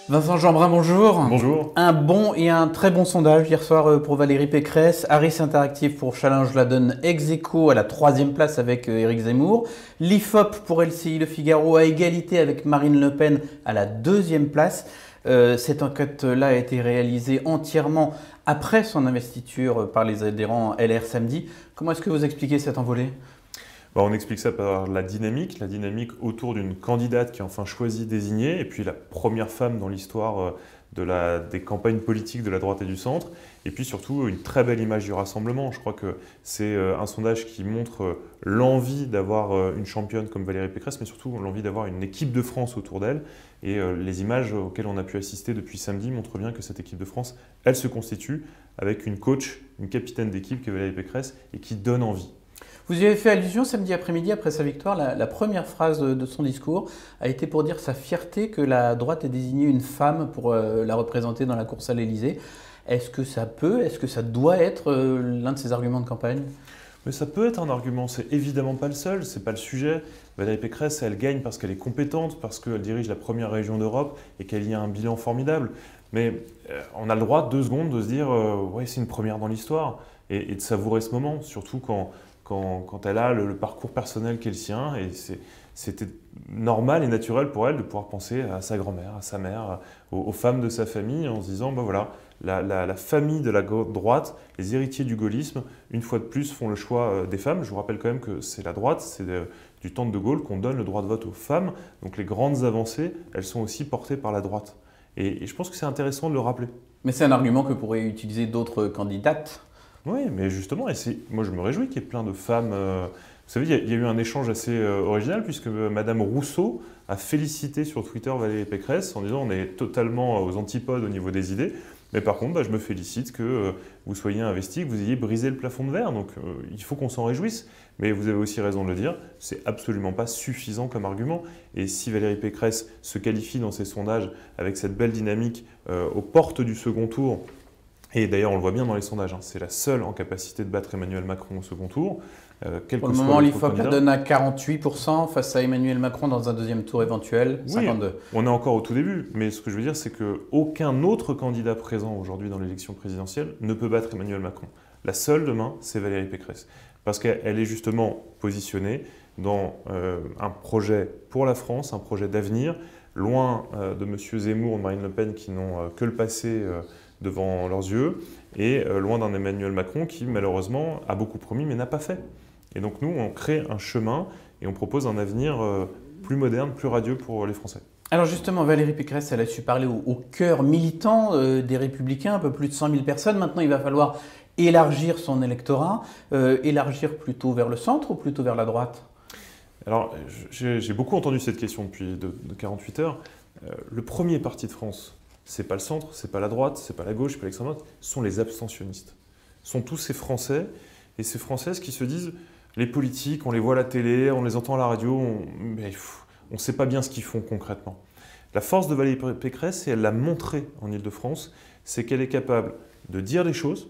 Vincent Jeanbrun, bonjour. Bonjour. Un bon et un très bon sondage hier soir pour Valérie Pécresse. Harris Interactive pour Challenge la donne ex-aequo à la 3e place avec Éric Zemmour. L'IFOP pour LCI Le Figaro à égalité avec Marine Le Pen à la 2e place. Cette enquête-là a été réalisée entièrement après son investiture par les adhérents LR samedi. Comment est-ce que vous expliquez cette envolée ? On explique ça par la dynamique autour d'une candidate qui est enfin choisie, désignée, et puis la première femme dans l'histoire des campagnes politiques de la droite et du centre, et puis surtout une très belle image du rassemblement. Je crois que c'est un sondage qui montre l'envie d'avoir une championne comme Valérie Pécresse, mais surtout l'envie d'avoir une équipe de France autour d'elle. Et les images auxquelles on a pu assister depuis samedi montrent bien que cette équipe de France, elle se constitue avec une coach, une capitaine d'équipe qui est Valérie Pécresse, et qui donne envie. Vous y avez fait allusion samedi après-midi, après sa victoire. La première phrase de son discours a été pour dire sa fierté que la droite ait désigné une femme pour la représenter dans la course à l'Élysée. Est-ce que ça doit être l'un de ses arguments de campagne ? Mais ça peut être un argument, c'est évidemment pas le seul, c'est pas le sujet. Valérie Pécresse, elle gagne parce qu'elle est compétente, parce qu'elle dirige la première région d'Europe et qu'elle y a un bilan formidable. Mais on a le droit, 2 secondes, de se dire ouais, c'est une première dans l'histoire et de savourer ce moment, surtout quand elle a le parcours personnel qui est le sien, et c'était normal et naturel pour elle de pouvoir penser à sa grand-mère, à sa mère, aux femmes de sa famille, en se disant, voilà, la famille de la droite, les héritiers du gaullisme, une fois de plus, font le choix des femmes. Je vous rappelle quand même que c'est la droite, c'est du temps de Gaulle qu'on donne le droit de vote aux femmes, donc les grandes avancées, elles sont aussi portées par la droite. Et je pense que c'est intéressant de le rappeler. Mais c'est un argument que pourraient utiliser d'autres candidates. Oui, mais justement, moi je me réjouis qu'il y ait plein de femmes. Vous savez, il y a eu un échange assez original puisque Madame Rousseau a félicité sur Twitter Valérie Pécresse en disant on est totalement aux antipodes au niveau des idées, mais par contre, je me félicite que vous soyez investis, que vous ayez brisé le plafond de verre, donc il faut qu'on s'en réjouisse. Mais vous avez aussi raison de le dire, c'est absolument pas suffisant comme argument. Et si Valérie Pécresse se qualifie dans ses sondages avec cette belle dynamique aux portes du second tour, et d'ailleurs, on le voit bien dans les sondages, c'est la seule en capacité de battre Emmanuel Macron au second tour. Pour le moment, l'IFOP la donne à 48% face à Emmanuel Macron dans un 2e tour éventuel, 52%. Oui, on est encore au tout début, mais ce que je veux dire, c'est qu'aucun autre candidat présent aujourd'hui dans l'élection présidentielle ne peut battre Emmanuel Macron. La seule demain, c'est Valérie Pécresse, parce qu'elle est justement positionnée dans un projet pour la France, un projet d'avenir, loin de M. Zemmour ou de Marine Le Pen qui n'ont que le passé devant leurs yeux, et loin d'un Emmanuel Macron qui, malheureusement, a beaucoup promis mais n'a pas fait. Et donc nous, on crée un chemin et on propose un avenir plus moderne, plus radieux pour les Français. Alors justement, Valérie Pécresse, elle a su parler au cœur militant des Républicains, un peu plus de 100 000 personnes. Maintenant, il va falloir élargir son électorat, élargir plutôt vers le centre ou plutôt vers la droite ? Alors, j'ai beaucoup entendu cette question depuis de 48 heures. Le premier parti de France, c'est pas le centre, c'est pas la droite, c'est pas la gauche, c'est pas l'extrême droite, ce sont les abstentionnistes. Ce sont tous ces Français et ces Françaises qui se disent les politiques, on les voit à la télé, on les entend à la radio, mais on ne sait pas bien ce qu'ils font concrètement. La force de Valérie Pécresse, et elle l'a montré en Ile-de-France, c'est qu'elle est capable de dire des choses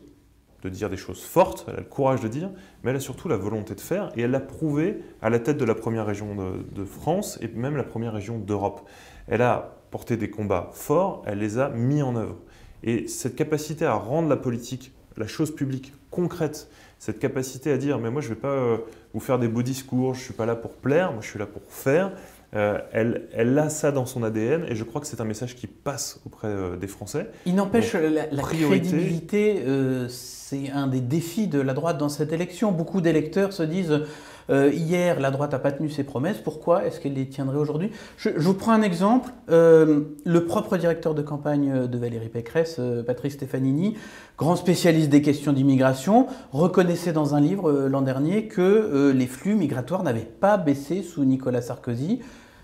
fortes, elle a le courage de dire, mais elle a surtout la volonté de faire, et elle l'a prouvé à la tête de la première région de France et même la première région d'Europe. Elle a porté des combats forts, elle les a mis en œuvre. Et cette capacité à rendre la politique, la chose publique, concrète, cette capacité à dire « mais moi je ne vais pas vous faire des beaux discours, je ne suis pas là pour plaire, moi je suis là pour faire », elle a ça dans son ADN et je crois que c'est un message qui passe auprès des Français. Il n'empêche, la crédibilité, c'est un des défis de la droite dans cette élection. Beaucoup d'électeurs se disent hier, la droite n'a pas tenu ses promesses, pourquoi est-ce qu'elle les tiendrait aujourd'hui ? Je vous prends un exemple. Le propre directeur de campagne de Valérie Pécresse, Patrice Stefanini, grand spécialiste des questions d'immigration, reconnaissait dans un livre l'an dernier que les flux migratoires n'avaient pas baissé sous Nicolas Sarkozy.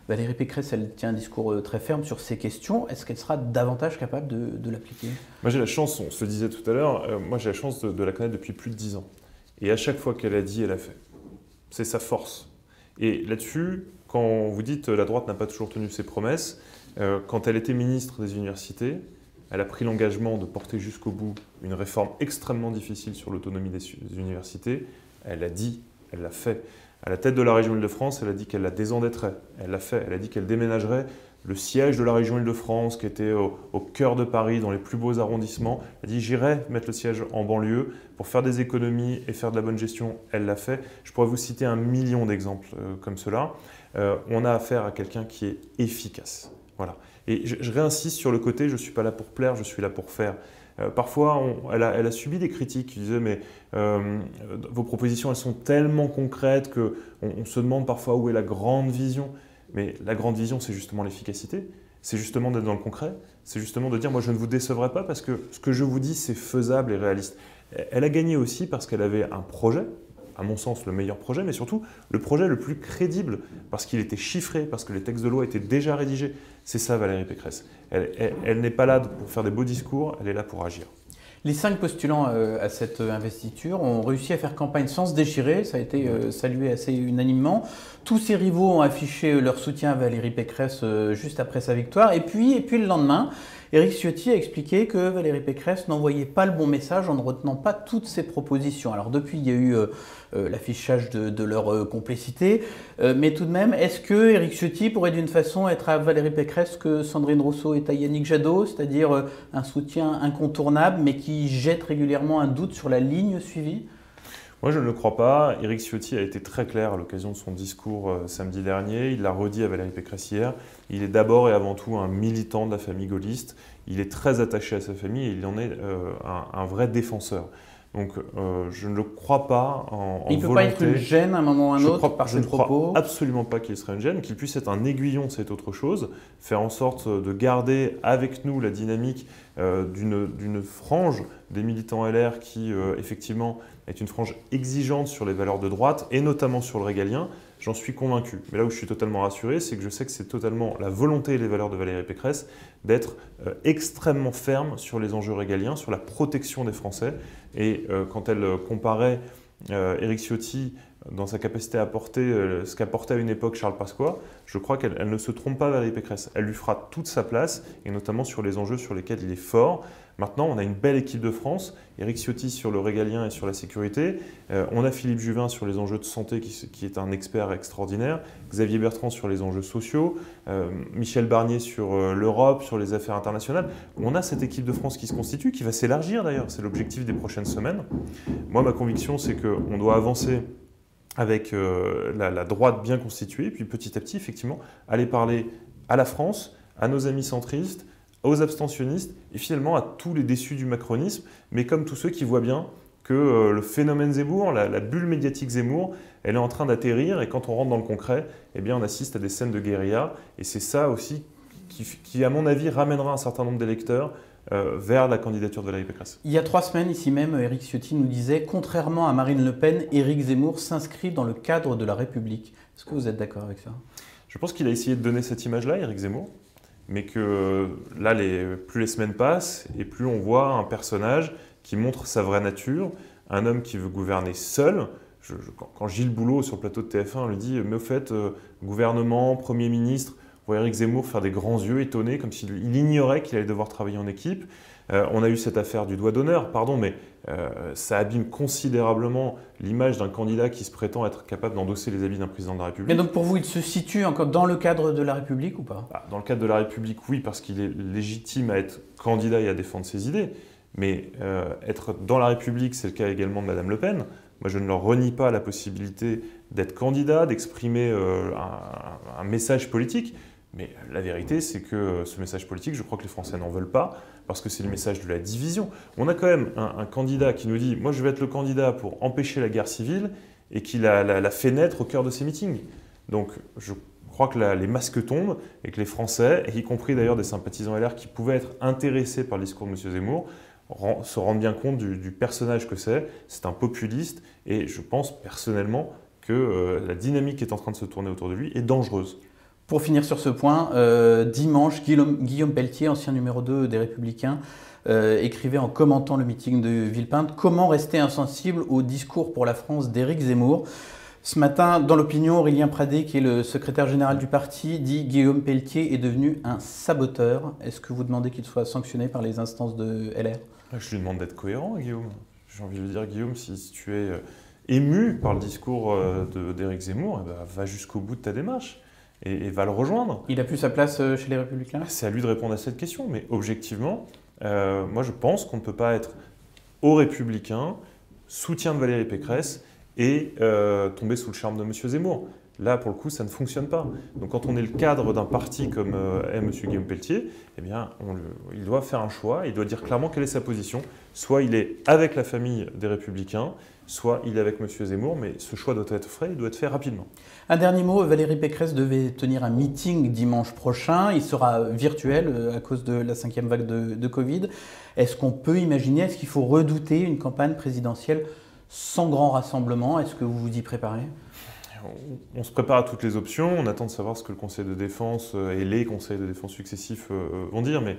Valérie Pécresse, elle tient un discours très ferme sur ces questions. Est-ce qu'elle sera davantage capable de l'appliquer ? Moi j'ai la chance, on se le disait tout à l'heure, moi j'ai la chance de la connaître depuis plus de 10 ans. Et à chaque fois qu'elle a dit, elle a fait. C'est sa force. Et là-dessus, quand vous dites la droite n'a pas toujours tenu ses promesses, quand elle était ministre des universités, elle a pris l'engagement de porter jusqu'au bout une réforme extrêmement difficile sur l'autonomie des universités. Elle l'a dit, elle l'a fait. À la tête de la région Île-de-France, elle a dit qu'elle la désendetterait. Elle l'a fait. Elle a dit qu'elle déménagerait le siège de la région Île-de-France, qui était au cœur de Paris, dans les plus beaux arrondissements. Elle a dit j'irai mettre le siège en banlieue pour faire des économies et faire de la bonne gestion. Elle l'a fait. Je pourrais vous citer 1 million d'exemples comme cela. On a affaire à quelqu'un qui est efficace. Voilà. Et je réinsiste sur le côté, je ne suis pas là pour plaire, je suis là pour faire. Parfois, elle a subi des critiques qui disaient mais vos propositions elles sont tellement concrètes qu'on se demande parfois où est la grande vision. Mais la grande vision, c'est justement l'efficacité, c'est justement d'être dans le concret, c'est justement de dire moi je ne vous décevrai pas parce que ce que je vous dis c'est faisable et réaliste. Elle a gagné aussi parce qu'elle avait un projet, à mon sens le meilleur projet, mais surtout le projet le plus crédible parce qu'il était chiffré, parce que les textes de loi étaient déjà rédigés. C'est ça Valérie Pécresse. Elle n'est pas là pour faire des beaux discours, elle est là pour agir. Les 5 postulants à cette investiture ont réussi à faire campagne sans se déchirer, ça a été salué assez unanimement. Tous ses rivaux ont affiché leur soutien à Valérie Pécresse juste après sa victoire. Et puis le lendemain, Éric Ciotti a expliqué que Valérie Pécresse n'envoyait pas le bon message en ne retenant pas toutes ses propositions. Alors depuis, il y a eu l'affichage de leur complicité. Mais tout de même, est-ce que Éric Ciotti pourrait d'une façon être à Valérie Pécresse que Sandrine Rousseau est à Yannick Jadot, c'est-à-dire un soutien incontournable mais qui jette régulièrement un doute sur la ligne suivie ? Moi, je ne le crois pas. Éric Ciotti a été très clair à l'occasion de son discours samedi dernier. Il l'a redit à Valérie Pécresse hier. Il est d'abord et avant tout un militant de la famille gaulliste. Il est très attaché à sa famille et il en est un vrai défenseur. Donc, je ne le crois pas en volonté. Il ne peut pas être une gêne à un moment ou à un autre par ses propos ? Je ne crois absolument pas qu'il serait une gêne. Qu'il puisse être un aiguillon, c'est autre chose. Faire en sorte de garder avec nous la dynamique d'une frange des militants LR qui, effectivement, est une frange exigeante sur les valeurs de droite et notamment sur le régalien. J'en suis convaincu. Mais là où je suis totalement rassuré, c'est que je sais que c'est totalement la volonté et les valeurs de Valérie Pécresse d'être extrêmement ferme sur les enjeux régaliens, sur la protection des Français. Et quand elle comparait Éric Ciotti dans sa capacité à porter ce qu'apportait à une époque Charles Pasqua, je crois qu'elle ne se trompe pas Valérie Pécresse. Elle lui fera toute sa place, et notamment sur les enjeux sur lesquels il est fort. Maintenant, on a une belle équipe de France, Éric Ciotti sur le régalien et sur la sécurité, on a Philippe Juvin sur les enjeux de santé qui est un expert extraordinaire, Xavier Bertrand sur les enjeux sociaux, Michel Barnier sur l'Europe, sur les affaires internationales. On a cette équipe de France qui se constitue, qui va s'élargir d'ailleurs, c'est l'objectif des prochaines semaines. Moi, ma conviction, c'est qu'on doit avancer avec la droite bien constituée, puis petit à petit, effectivement, aller parler à la France, à nos amis centristes, aux abstentionnistes et finalement à tous les déçus du macronisme, mais comme tous ceux qui voient bien que le phénomène Zemmour, la bulle médiatique Zemmour, elle est en train d'atterrir et quand on rentre dans le concret, eh bien on assiste à des scènes de guérilla et c'est ça aussi qui, à mon avis, ramènera un certain nombre d'électeurs vers la candidature de Valérie Pécresse. Il y a 3 semaines, ici même, Éric Ciotti nous disait « Contrairement à Marine Le Pen, Éric Zemmour s'inscrit dans le cadre de la République ». Est-ce que vous êtes d'accord avec ça ? Je pense qu'il a essayé de donner cette image-là, Éric Zemmour, mais que là, plus les semaines passent et plus on voit un personnage qui montre sa vraie nature, un homme qui veut gouverner seul. Quand Gilles Boulot, sur le plateau de TF1, lui dit « Mais au fait, gouvernement, Premier ministre », on voit Éric Zemmour faire des grands yeux étonnés, comme s'il ignorait qu'il allait devoir travailler en équipe. On a eu cette affaire du doigt d'honneur, pardon, mais ça abîme considérablement l'image d'un candidat qui se prétend être capable d'endosser les habits d'un président de la République. Mais donc pour vous, il se situe encore dans le cadre de la République ou pas ? Dans le cadre de la République, oui, parce qu'il est légitime à être candidat et à défendre ses idées. Mais être dans la République, c'est le cas également de Mme Le Pen. Moi, je ne leur renie pas la possibilité d'être candidat, d'exprimer un message politique. Mais la vérité, c'est que ce message politique, je crois que les Français n'en veulent pas, parce que c'est le message de la division. On a quand même un candidat qui nous dit « Moi, je vais être le candidat pour empêcher la guerre civile » et qui la fait naître au cœur de ses meetings. Donc, je crois que les masques tombent et que les Français, y compris d'ailleurs des sympathisants LR qui pouvaient être intéressés par le discours de M. Zemmour, se rendent bien compte du personnage que c'est. C'est un populiste et je pense personnellement que la dynamique qui est en train de se tourner autour de lui est dangereuse. Pour finir sur ce point, dimanche, Guillaume Pelletier, ancien numéro 2 des Républicains, écrivait en commentant le meeting de Villepinte « Comment rester insensible au discours pour la France d'Éric Zemmour ?» Ce matin, dans l'opinion, Aurélien Pradé, qui est le secrétaire général du parti, dit « Guillaume Pelletier est devenu un saboteur ». Est-ce que vous demandez qu'il soit sanctionné par les instances de LR ? Je lui demande d'être cohérent, Guillaume. J'ai envie de lui dire, Guillaume, si tu es ému par le discours d'Éric Zemmour, va jusqu'au bout de ta démarche. et va le rejoindre. Il a plus sa place chez les Républicains? C'est à lui de répondre à cette question, mais objectivement, moi je pense qu'on ne peut pas être aux Républicains, soutien de Valérie Pécresse et tomber sous le charme de M. Zemmour. Là, pour le coup, ça ne fonctionne pas. Donc quand on est le cadre d'un parti comme est M. Guillaume Pelletier, eh bien, il doit faire un choix, il doit dire clairement quelle est sa position. Soit il est avec la famille des Républicains, soit il est avec M. Zemmour, mais ce choix doit être fait, il doit être fait rapidement. Un dernier mot, Valérie Pécresse devait tenir un meeting dimanche prochain. Il sera virtuel à cause de la 5e vague de Covid. Est-ce qu'on peut imaginer, est-ce qu'il faut redouter une campagne présidentielle sans grand rassemblement? Est-ce que vous vous y préparez? On se prépare à toutes les options, on attend de savoir ce que le Conseil de défense et les conseils de défense successifs vont dire, mais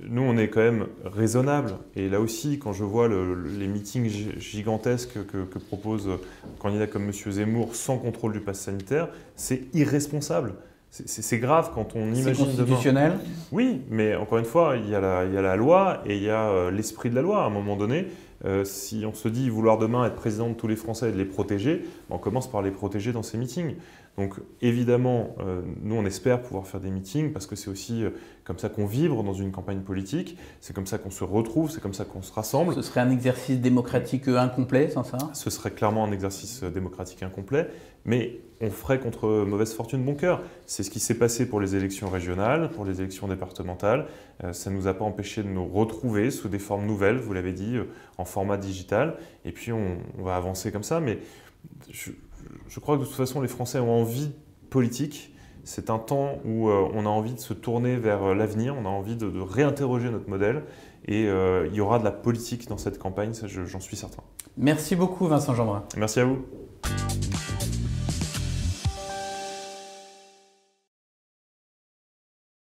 nous on est quand même raisonnable. Et là aussi, quand je vois les meetings gigantesques que propose un candidat comme M. Zemmour sans contrôle du pass sanitaire, c'est irresponsable. C'est grave quand on imagine. C'est constitutionnel? Oui, mais encore une fois, il y a la loi et il y a l'esprit de la loi. À un moment donné, si on se dit vouloir demain être président de tous les Français et de les protéger, on commence par les protéger dans ces meetings. Donc évidemment, nous on espère pouvoir faire des meetings parce que c'est aussi comme ça qu'on vibre dans une campagne politique, c'est comme ça qu'on se retrouve, c'est comme ça qu'on se rassemble. Ce serait un exercice démocratique incomplet sans ça? Ce serait clairement un exercice démocratique incomplet, mais on ferait contre mauvaise fortune bon cœur. C'est ce qui s'est passé pour les élections régionales, pour les élections départementales. Ça ne nous a pas empêché de nous retrouver sous des formes nouvelles, vous l'avez dit, en format digital. Et puis on va avancer comme ça, mais je crois que de toute façon les Français ont envie politique. C'est un temps où on a envie de se tourner vers l'avenir, on a envie de réinterroger notre modèle et il y aura de la politique dans cette campagne, ça j'en suis certain. Merci beaucoup Vincent Jeanbrun. Merci à vous.